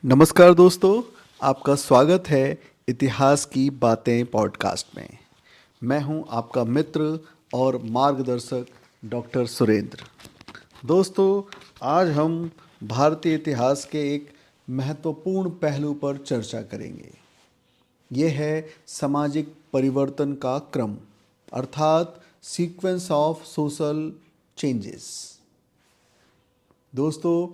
नमस्कार दोस्तों, आपका स्वागत है इतिहास की बातें पॉडकास्ट में। मैं हूं आपका मित्र और मार्गदर्शक डॉक्टर सुरेंद्र। दोस्तों, आज हम भारतीय इतिहास के एक महत्वपूर्ण पहलू पर चर्चा करेंगे। ये है सामाजिक परिवर्तन का क्रम, अर्थात सीक्वेंस ऑफ सोशल चेंजेस। दोस्तों,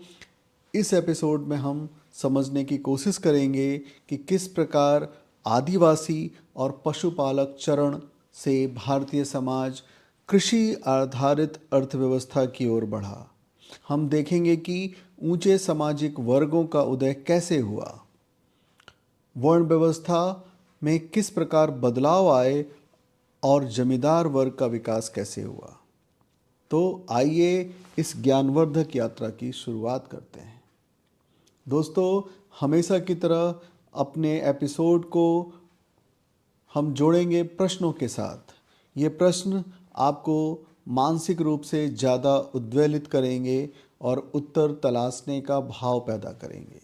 इस एपिसोड में हम समझने की कोशिश करेंगे कि किस प्रकार आदिवासी और पशुपालक चरण से भारतीय समाज कृषि आधारित अर्थव्यवस्था की ओर बढ़ा। हम देखेंगे कि ऊंचे सामाजिक वर्गों का उदय कैसे हुआ, वर्ण व्यवस्था में किस प्रकार बदलाव आए और जमींदार वर्ग का विकास कैसे हुआ। तो आइए इस ज्ञानवर्धक यात्रा की शुरुआत करते हैं। दोस्तों, हमेशा की तरह अपने एपिसोड को हम जोड़ेंगे प्रश्नों के साथ। ये प्रश्न आपको मानसिक रूप से ज़्यादा उद्वेलित करेंगे और उत्तर तलाशने का भाव पैदा करेंगे।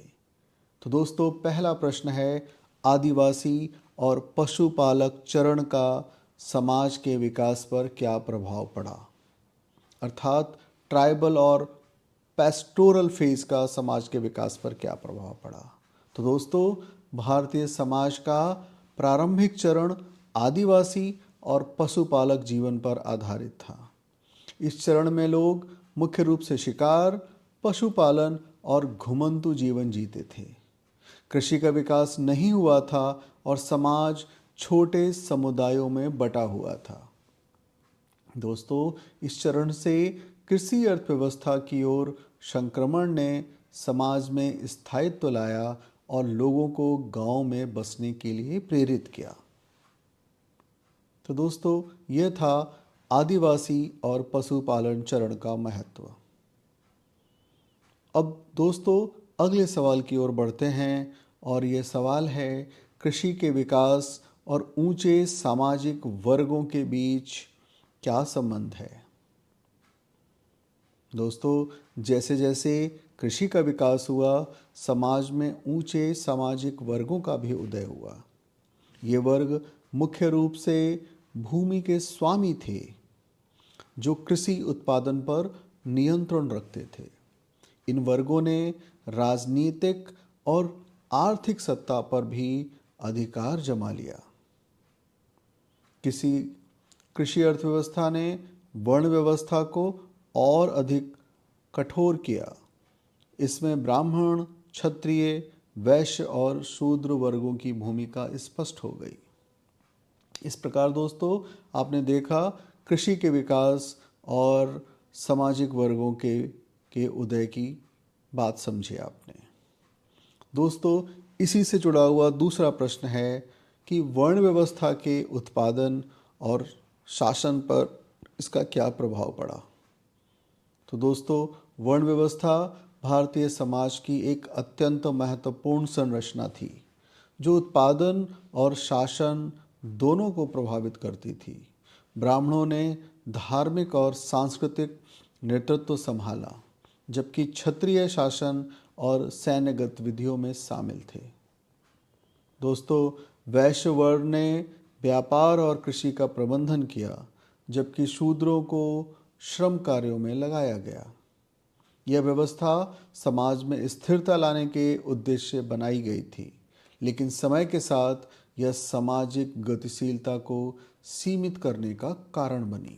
तो दोस्तों, पहला प्रश्न है, आदिवासी और पशुपालक चरण का समाज के विकास पर क्या प्रभाव पड़ा। अर्थात ट्राइबल और पेस्टोरल फेज का समाज के विकास पर क्या प्रभाव पड़ा। तो दोस्तों, भारतीय समाज का प्रारंभिक चरण आदिवासी और पशुपालक जीवन पर आधारित था। इस चरण में लोग मुख्य रूप से शिकार, पशुपालन और घुमंतू जीवन जीते थे। कृषि का विकास नहीं हुआ था और समाज छोटे समुदायों में बटा हुआ था। दोस्तों, इस चरण से कृषि अर्थव्यवस्था की ओर संक्रमण ने समाज में स्थायित्व लाया और लोगों को गांव में बसने के लिए प्रेरित किया। तो दोस्तों, यह था आदिवासी और पशुपालन चरण का महत्व। अब दोस्तों, अगले सवाल की ओर बढ़ते हैं और ये सवाल है, कृषि के विकास और ऊंचे सामाजिक वर्गों के बीच क्या संबंध है। दोस्तों, जैसे जैसे कृषि का विकास हुआ, समाज में ऊंचे सामाजिक वर्गों का भी उदय हुआ। ये वर्ग मुख्य रूप से भूमि के स्वामी थे, जो कृषि उत्पादन पर नियंत्रण रखते थे। इन वर्गों ने राजनीतिक और आर्थिक सत्ता पर भी अधिकार जमा लिया। किसी कृषि अर्थव्यवस्था ने वर्ण व्यवस्था को और अधिक कठोर किया। इसमें ब्राह्मण, क्षत्रिय, वैश्य और शूद्र वर्गों की भूमिका स्पष्ट हो गई। इस प्रकार दोस्तों, आपने देखा कृषि के विकास और सामाजिक वर्गों के उदय की बात समझी आपने। दोस्तों, इसी से जुड़ा हुआ दूसरा प्रश्न है कि वर्ण व्यवस्था के उत्पादन और शासन पर इसका क्या प्रभाव पड़ा। तो दोस्तों, वर्ण व्यवस्था भारतीय समाज की एक अत्यंत महत्वपूर्ण संरचना थी, जो उत्पादन और शासन दोनों को प्रभावित करती थी। ब्राह्मणों ने धार्मिक और सांस्कृतिक नेतृत्व संभाला, जबकि क्षत्रिय शासन और सैन्य गतिविधियों में शामिल थे। दोस्तों, वैश्य वर्ण ने व्यापार और कृषि का प्रबंधन किया, जबकि शूद्रों को श्रम कार्यों में लगाया गया। यह व्यवस्था समाज में स्थिरता लाने के उद्देश्य बनाई गई थी, लेकिन समय के साथ यह सामाजिक गतिशीलता को सीमित करने का कारण बनी।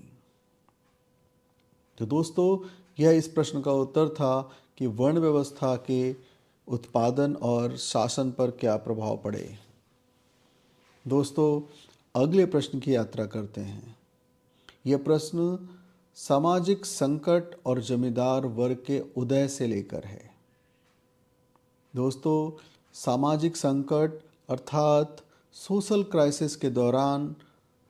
तो दोस्तों, यह इस प्रश्न का उत्तर था कि वर्ण व्यवस्था के उत्पादन और शासन पर क्या प्रभाव पड़े। दोस्तों, अगले प्रश्न की यात्रा करते हैं। यह प्रश्न सामाजिक संकट और जमींदार वर्ग के उदय से लेकर है। दोस्तों, सामाजिक संकट अर्थात सोशल क्राइसिस के दौरान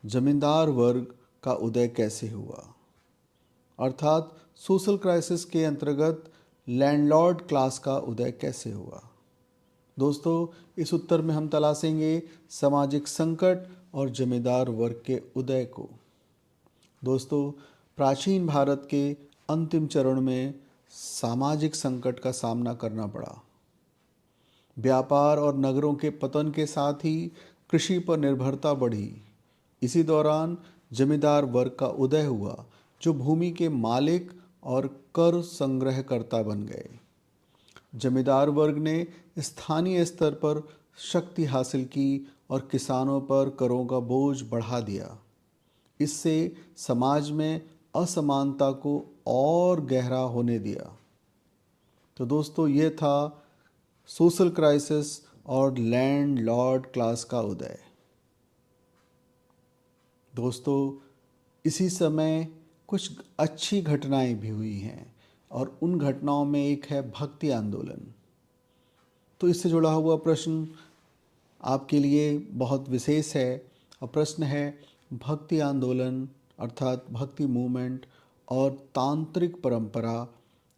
जमींदार वर्ग का उदय कैसे हुआ। अर्थात सोशल क्राइसिस के अंतर्गत लैंडलॉर्ड क्लास का उदय कैसे हुआ। दोस्तों, इस उत्तर में हम तलाशेंगे सामाजिक संकट और जमींदार वर्ग के उदय को। दोस्तों, प्राचीन भारत के अंतिम चरण में सामाजिक संकट का सामना करना पड़ा। व्यापार और नगरों के पतन के साथ ही कृषि पर निर्भरता बढ़ी। इसी दौरान जमींदार वर्ग का उदय हुआ, जो भूमि के मालिक और कर संग्रहकर्ता बन गए। जमींदार वर्ग ने स्थानीय स्तर पर शक्ति हासिल की और किसानों पर करों का बोझ बढ़ा दिया। इससे समाज में असमानता को और गहरा होने दिया। तो दोस्तों, ये था सोशल क्राइसिस और लैंड लॉर्ड क्लास का उदय। दोस्तों, इसी समय कुछ अच्छी घटनाएं भी हुई हैं और उन घटनाओं में एक है भक्ति आंदोलन। तो इससे जुड़ा हुआ प्रश्न आपके लिए बहुत विशेष है और प्रश्न है, भक्ति आंदोलन अर्थात भक्ति मूवमेंट और तांत्रिक परंपरा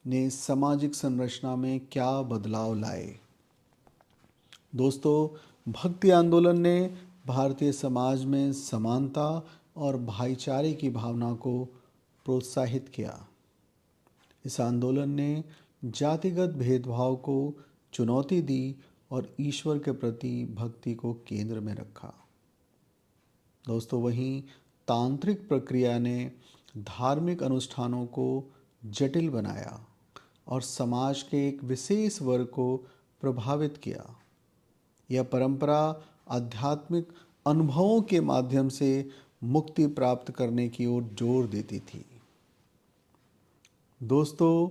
ने सामाजिक संरचना में क्या बदलाव लाए। दोस्तों, भक्ति आंदोलन ने भारतीय समाज में समानता और भाईचारे की भावना को प्रोत्साहित किया। इस आंदोलन ने जातिगत भेदभाव को चुनौती दी और ईश्वर के प्रति भक्ति को केंद्र में रखा। दोस्तों, वहीं तांत्रिक प्रक्रिया ने धार्मिक अनुष्ठानों को जटिल बनाया और समाज के एक विशेष वर्ग को प्रभावित किया। यह परंपरा आध्यात्मिक अनुभवों के माध्यम से मुक्ति प्राप्त करने की ओर जोर देती थी। दोस्तों,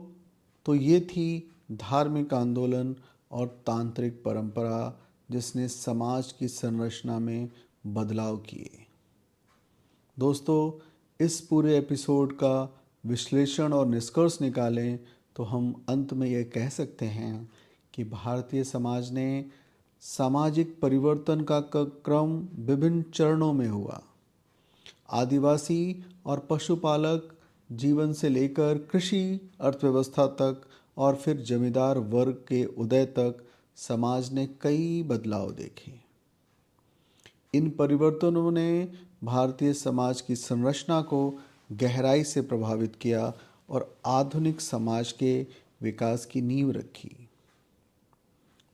तो ये थी धार्मिक आंदोलन और तांत्रिक परंपरा जिसने समाज की संरचना में बदलाव किए। दोस्तों, इस पूरे एपिसोड का विश्लेषण और निष्कर्ष निकालें तो हम अंत में यह कह सकते हैं कि भारतीय समाज ने सामाजिक परिवर्तन का क्रम विभिन्न चरणों में हुआ। आदिवासी और पशुपालक जीवन से लेकर कृषि अर्थव्यवस्था तक और फिर जमींदार वर्ग के उदय तक समाज ने कई बदलाव देखे। इन परिवर्तनों ने भारतीय समाज की संरचना को गहराई से प्रभावित किया और आधुनिक समाज के विकास की नींव रखी।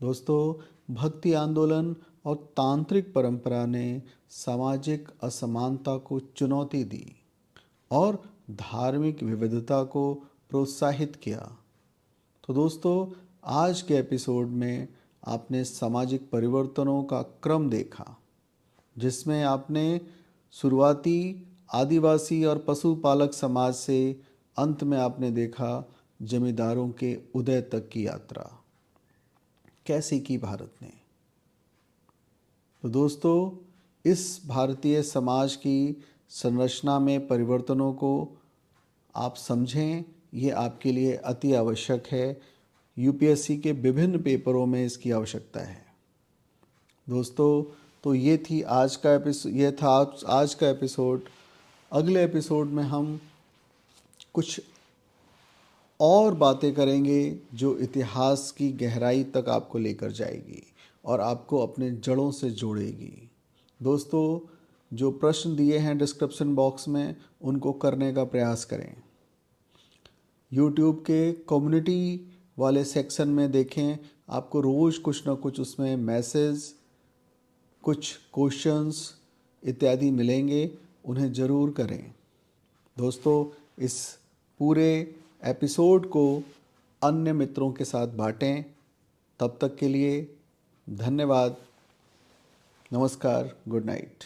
दोस्तों, भक्ति आंदोलन और तांत्रिक परंपरा ने सामाजिक असमानता को चुनौती दी और धार्मिक विविधता को प्रोत्साहित किया। तो दोस्तों, आज के एपिसोड में आपने सामाजिक परिवर्तनों का क्रम देखा, जिसमें आपने शुरुआती आदिवासी और पशुपालक समाज से अंत में आपने देखा जमींदारों के उदय तक की यात्रा कैसे की भारत ने। तो दोस्तों, इस भारतीय समाज की संरचना में परिवर्तनों को आप समझें, ये आपके लिए अति आवश्यक है। यूपीएससी के विभिन्न पेपरों में इसकी आवश्यकता है। दोस्तों, तो ये था आज का एपिसोड। अगले एपिसोड में हम कुछ और बातें करेंगे जो इतिहास की गहराई तक आपको लेकर जाएगी और आपको अपने जड़ों से जोड़ेगी। दोस्तों, जो प्रश्न दिए हैं डिस्क्रिप्शन बॉक्स में, उनको करने का प्रयास करें। यूट्यूब के कम्युनिटी वाले सेक्शन में देखें, आपको रोज़ कुछ ना कुछ उसमें मैसेज, कुछ क्वेश्चंस इत्यादि मिलेंगे, उन्हें ज़रूर करें। दोस्तों, इस पूरे एपिसोड को अन्य मित्रों के साथ बांटें। तब तक के लिए धन्यवाद। नमस्कार। Good night.